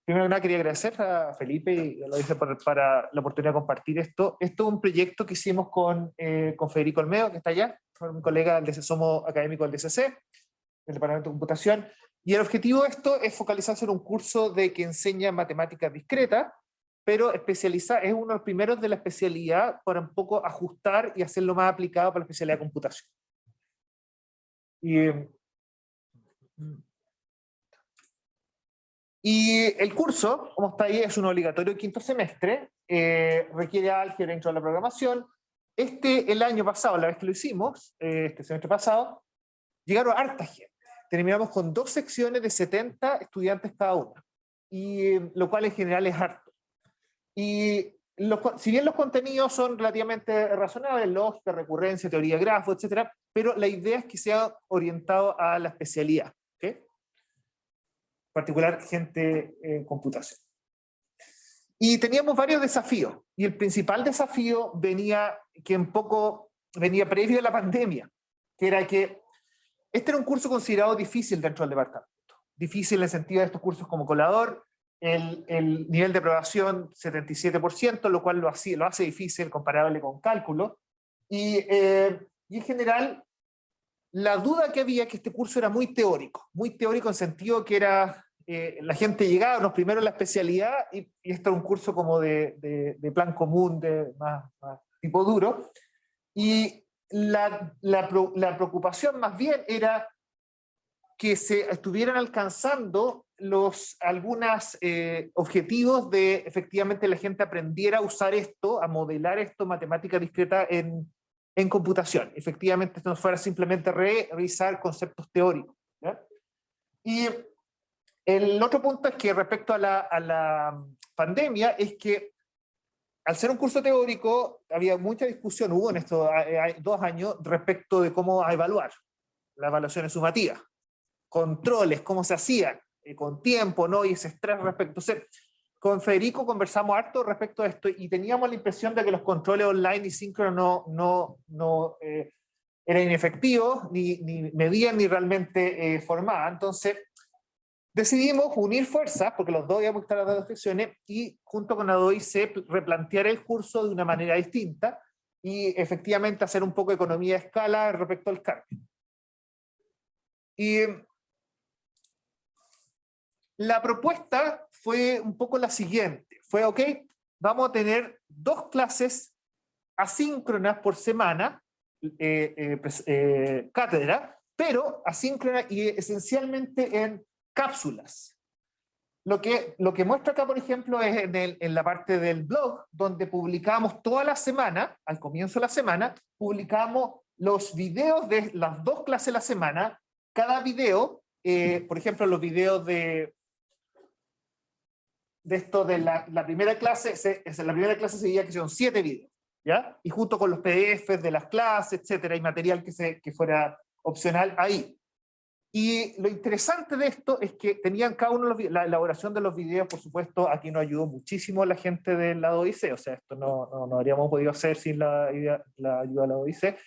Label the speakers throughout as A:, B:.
A: Primero que nada quería agradecer a Felipe y a lo dice para la oportunidad de compartir esto. Esto es un proyecto que hicimos con Federico Olmedo, que está allá, con un colega, somos académicos del DCC, del Departamento de Computación, y el objetivo de esto es focalizarse en un curso que enseña matemáticas discretas, pero especializa, es uno de los primeros de la especialidad para un poco ajustar y hacerlo más aplicado para la especialidad de computación. Y el curso, como está ahí, es un obligatorio quinto semestre, requiere álgebra dentro de la programación. El año pasado, la vez que lo hicimos, este semestre pasado, llegaron harta gente. Terminamos con 2 secciones de 70 estudiantes cada una, y lo cual en general es harto. Y si bien los contenidos son relativamente razonables, lógica, recurrencia, teoría de grafos, etc., pero la idea es que sea orientado a la especialidad, ¿okay? En particular gente en computación. Y teníamos varios desafíos, y el principal desafío venía previo a la pandemia, que era que este era un curso considerado difícil dentro del departamento. Difícil en el sentido de estos cursos como colador, el nivel de aprobación 77%, lo cual lo hace difícil comparable con cálculo, y en general la duda que había que este curso era muy teórico en sentido que era, la gente llegaba los primeros en la especialidad y esto era un curso como de plan común, más tipo duro, y la preocupación más bien era que se estuvieran alcanzando algunos objetivos de efectivamente la gente aprendiera a usar esto, a modelar esto, matemática discreta en computación. Efectivamente, esto no fuera simplemente revisar conceptos teóricos, ¿ya? Y el otro punto es que respecto a la pandemia, es que al ser un curso teórico, había mucha discusión, hubo en estos 2 años, respecto de cómo evaluar las evaluaciones sumativas, controles, cómo se hacían, con tiempo, ¿no? Y ese estrés respecto. O sea, con Federico conversamos harto respecto a esto y teníamos la impresión de que los controles online y síncronos no eran inefectivos, ni medían ni realmente formaban. Entonces, decidimos unir fuerzas, porque los dos íbamos a estar a las 2 secciones, y junto con ADOIC replantear el curso de una manera distinta y efectivamente hacer un poco de economía de escala respecto al cambio. Y la propuesta fue un poco la siguiente, fue ok, vamos a tener 2 clases asíncronas por semana, cátedra, pero asíncronas y esencialmente en cápsulas. Lo que muestra acá, por ejemplo, es en la parte del blog, donde publicamos toda la semana, al comienzo de la semana, publicamos los videos de las 2 clases de la semana. Cada video, por ejemplo, los videos de la primera clase, la primera clase se veía que son 7 videos, ¿ya? Y junto con los PDFs de las clases, etcétera, y material que fuera opcional ahí. Y lo interesante de esto es que tenían cada uno la elaboración de los videos, por supuesto, aquí nos ayudó muchísimo la gente del lado OIC, o sea, esto no habríamos podido hacer sin la ayuda de la OIC,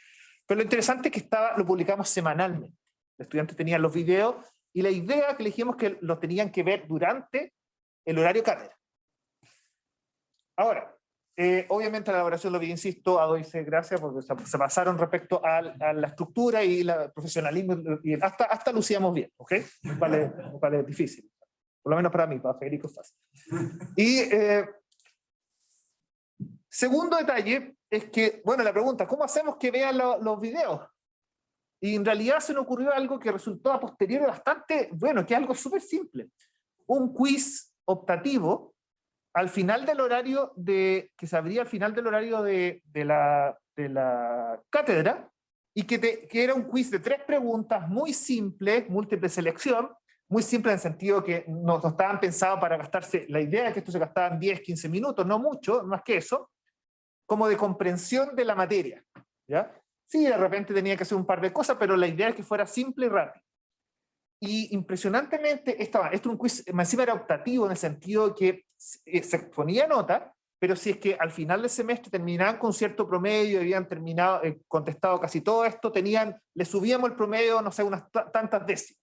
A: pero lo interesante es que lo publicamos semanalmente. Los estudiantes tenían los videos y la idea que le dijimos que los tenían que ver durante el horario cátedra. Ahora, obviamente la elaboración, lo que insisto, ADOIC, gracias, porque se pasaron respecto a la estructura y el profesionalismo, y hasta lucíamos bien, ¿ok? Vale, difícil. Por lo menos para mí, para Federico es fácil. Y segundo detalle es que, bueno, la pregunta, ¿cómo hacemos que vean los videos? Y en realidad se nos ocurrió algo que resultó a posteriori bastante, bueno, que es algo súper simple. Un quiz optativo al final del horario que se abría al final del horario de la cátedra, y que era un quiz de 3 preguntas muy simples, múltiple selección, muy simple en el sentido que no estaban pensados para gastarse, la idea es que esto se gastaba en 10, 15 minutos, no mucho, más que eso, como de comprensión de la materia, ¿ya? Sí, de repente tenía que hacer un par de cosas, pero la idea es que fuera simple y rápido. Y impresionantemente, esto es un quiz, encima era optativo en el sentido que se ponía nota, pero si es que al final del semestre terminaban con cierto promedio, habían terminado, contestado casi todo esto, le subíamos el promedio, no sé, unas tantas décimas.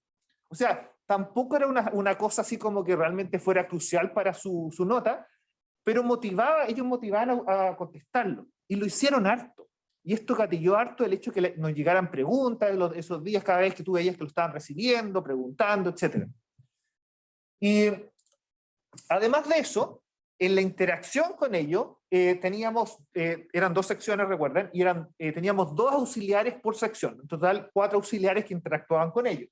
A: O sea, tampoco era una cosa así como que realmente fuera crucial para su nota, pero ellos motivaban a contestarlo, y lo hicieron harto. Y esto gatilló harto el hecho de que nos llegaran preguntas esos días, cada vez que tú veías que lo estaban recibiendo, preguntando, etc. Y además de eso, en la interacción con ellos, eran 2 secciones, recuerden, y teníamos 2 auxiliares por sección, en total 4 auxiliares que interactuaban con ellos.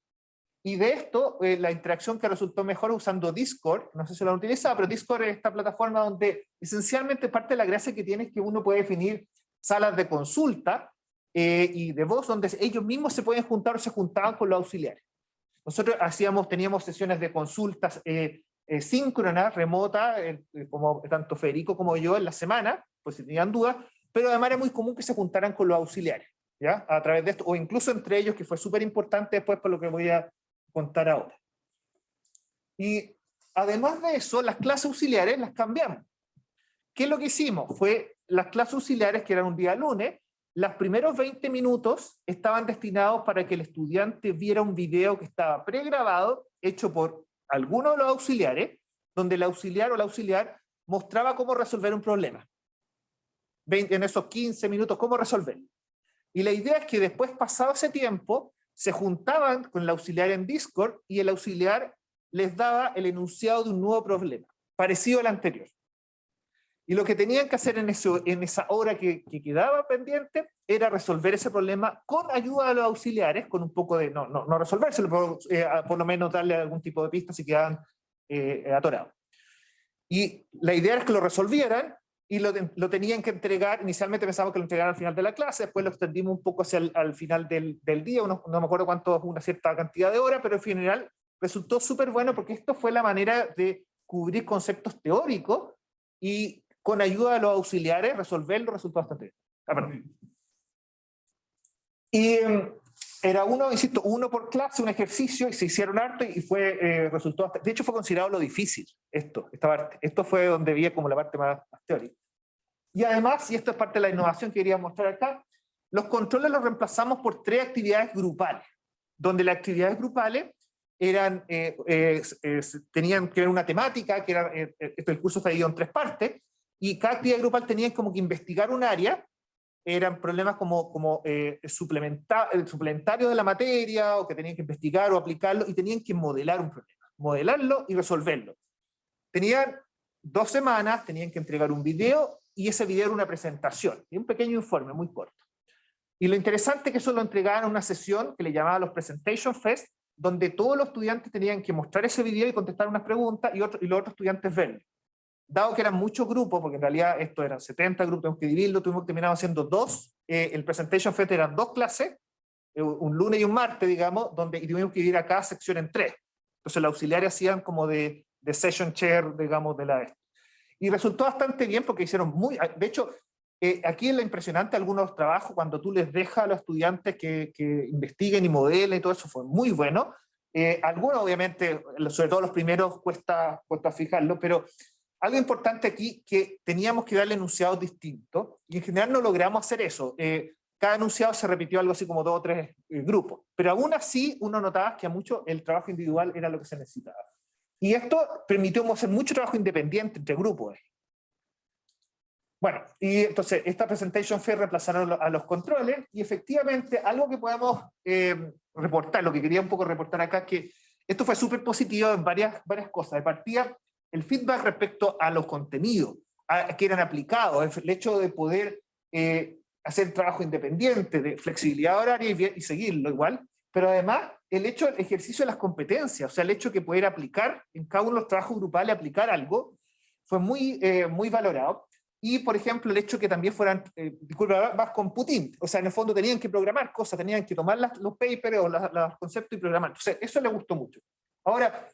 A: Y de esto, la interacción que resultó mejor usando Discord, no sé si lo han utilizado, pero Discord es esta plataforma donde esencialmente parte de la gracia que tiene es que uno puede definir salas de consulta y de voz donde ellos mismos se pueden juntar o se juntaban con los auxiliares. Nosotros teníamos sesiones de consultas síncronas, remotas, como tanto Federico como yo en la semana, pues si tenían dudas, pero además era muy común que se juntaran con los auxiliares, ¿ya? A través de esto, o incluso entre ellos, que fue súper importante después por lo que voy a contar ahora. Y además de eso, las clases auxiliares las cambiamos. ¿Qué es lo que hicimos? Fue las clases auxiliares, que eran un día lunes, los primeros 20 minutos estaban destinados para que el estudiante viera un video que estaba pregrabado, hecho por alguno de los auxiliares, donde el auxiliar o la auxiliar mostraba cómo resolver un problema. En esos 15 minutos, cómo resolverlo. Y la idea es que después, pasado ese tiempo, se juntaban con el auxiliar en Discord y el auxiliar les daba el enunciado de un nuevo problema, parecido al anterior. Y lo que tenían que hacer en esa hora que quedaba pendiente era resolver ese problema con ayuda de los auxiliares, con un poco de, no resolvérselo, pero por lo menos darle algún tipo de pista si quedaban atorados. Y la idea es que lo resolvieran y lo tenían que entregar. Inicialmente pensábamos que lo entregaran al final de la clase, después lo extendimos un poco hacia al final del día, no me acuerdo cuánto, una cierta cantidad de horas, pero en general resultó súper bueno porque esto fue la manera de cubrir conceptos teóricos y con ayuda de los auxiliares resolverlo resultó bastante bien. Perdón. Y era uno por clase, un ejercicio, y se hicieron harto y resultó, de hecho fue considerado lo difícil, esta parte. Esto fue donde vi como la parte más teórica. Y además, y esto es parte de la innovación que quería mostrar acá, los controles los reemplazamos por 3 actividades grupales, donde las actividades grupales tenían que ver una temática, que era, el curso está dividido en 3 partes, y cada actividad grupal tenía como que investigar un área, eran problemas como suplementarios de la materia, o que tenían que investigar o aplicarlo, y tenían que modelar un problema, modelarlo y resolverlo. Tenían 2 semanas, tenían que entregar un video, y ese video era una presentación, y un pequeño informe muy corto. Y lo interesante es que eso lo entregaban en una sesión que le llamaban los Presentation Fest, donde todos los estudiantes tenían que mostrar ese video y contestar unas preguntas, y los otros estudiantes verlo. Dado que eran muchos grupos, porque en realidad esto eran 70 grupos, tenemos que dividirlo, tuvimos que terminar haciendo 2, el Presentation Fest eran 2 clases, un lunes y un martes, digamos, y tuvimos que dividir a cada sección en 3. Entonces los auxiliares hacían como de session chair, digamos, de la... Y resultó bastante bien porque hicieron de hecho, aquí es lo impresionante, algunos trabajos, cuando tú les dejas a los estudiantes que investiguen y modelen y todo eso, fue muy bueno. Algunos, obviamente, sobre todo los primeros, cuesta fijarlo, pero algo importante aquí, que teníamos que darle enunciados distintos, y en general no logramos hacer eso. Cada enunciado se repitió algo así como 2 o 3 grupos, pero aún así uno notaba que a mucho el trabajo individual era lo que se necesitaba. Y esto permitió hacer mucho trabajo independiente entre grupos. Bueno, y entonces esta presentation fue reemplazaron a los controles, y efectivamente algo que podemos reportar, lo que quería un poco reportar acá, es que esto fue súper positivo en varias cosas. De partida, el feedback respecto a los contenidos que eran aplicados, el hecho de poder hacer trabajo independiente, de flexibilidad horaria y seguirlo igual, pero además el ejercicio de las competencias, o sea, el hecho de poder aplicar en cada uno de los trabajos grupales, aplicar algo, fue muy valorado. Y, por ejemplo, el hecho que también fueran, más computing, o sea, en el fondo tenían que programar cosas, tenían que tomar los papers o los conceptos y programar. Entonces, eso le gustó mucho. Ahora,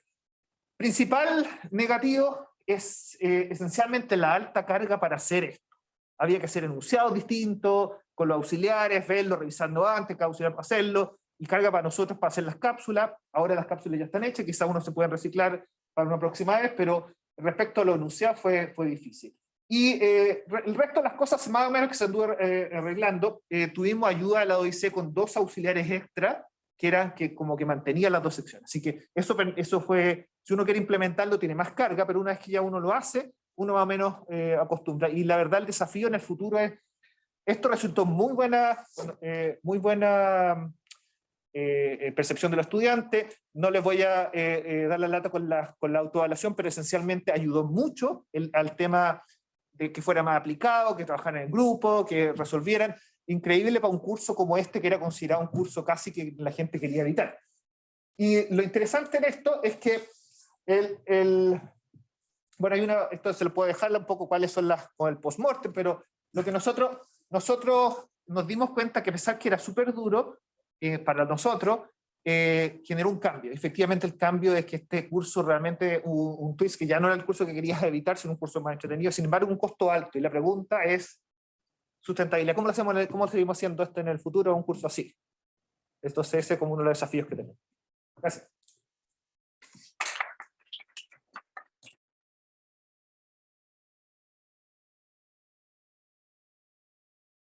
A: principal negativo es esencialmente la alta carga para hacer esto. Había que hacer enunciados distintos, con los auxiliares, verlo, revisando antes, cada auxiliar para hacerlo, y carga para nosotros para hacer las cápsulas. Ahora las cápsulas ya están hechas, quizás uno se pueden reciclar para una próxima vez, pero respecto a los enunciados fue difícil. Y el resto de las cosas más o menos que se anduvo arreglando, tuvimos ayuda de la OIC con 2 auxiliares extra que eran que como que mantenían las dos secciones. Así que eso fue, si uno quiere implementarlo, tiene más carga, pero una vez que ya uno lo hace, uno más o menos acostumbra. Y la verdad, el desafío en el futuro es, esto resultó muy buena percepción de los estudiantes. No les voy a dar la lata con la autoevaluación, pero esencialmente ayudó mucho al tema de que fuera más aplicado, que trabajaran en grupo, que resolvieran. Increíble para un curso como este, que era considerado un curso casi que la gente quería evitar. Y lo interesante en esto es que bueno, esto se lo puedo dejar un poco cuáles son con el post-mortem, pero lo que nosotros nos dimos cuenta que a pesar que era súper duro para nosotros, generó un cambio. Efectivamente, el cambio es que este curso realmente, un twist que ya no era el curso que querías evitar, sino un curso más entretenido, sin embargo, un costo alto. Y la pregunta es sustentabilidad. ¿Cómo seguimos haciendo esto en el futuro, un curso así? Entonces, ese es como uno de los desafíos que tenemos. Gracias.